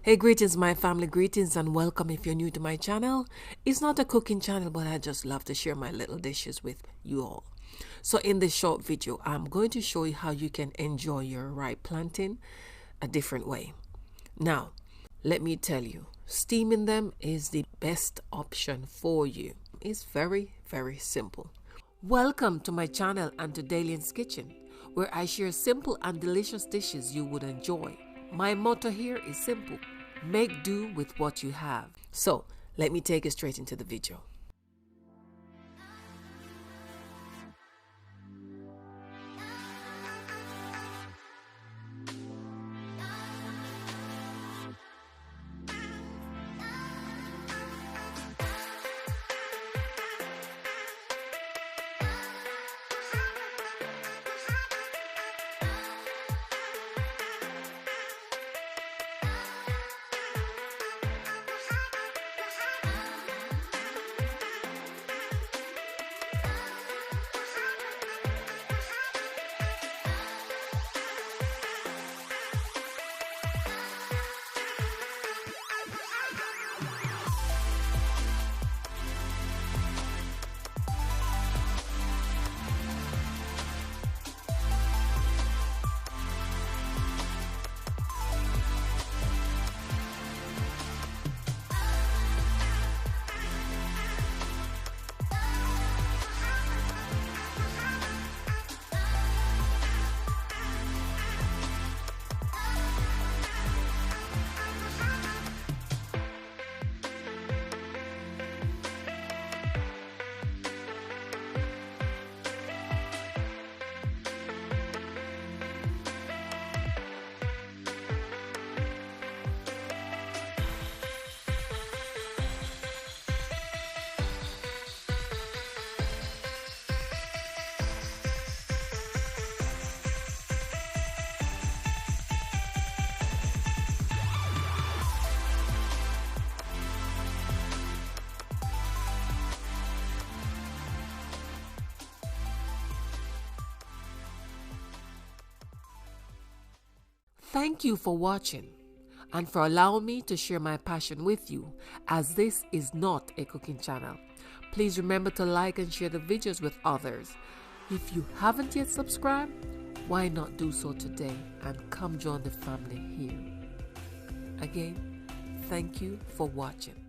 Hey, greetings my family, greetings and welcome if you're new to my channel. It's not a cooking channel, but I just love to share my little dishes with you all. So in this short video, I'm going to show you how you can enjoy your ripe plantain a different way. Now, let me tell you, steaming them is the best option for you. It's very, very simple. Welcome to my channel and to Dalian's Kitchen, where I share simple and delicious dishes you would enjoy. My motto here is simple: make do with what you have. So let me take you straight into the video. Thank you for watching and for allowing me to share my passion with you, as this is not a cooking channel. Please remember to like and share the videos with others. If you haven't yet subscribed, why not do so today and come join the family here. Again, thank you for watching.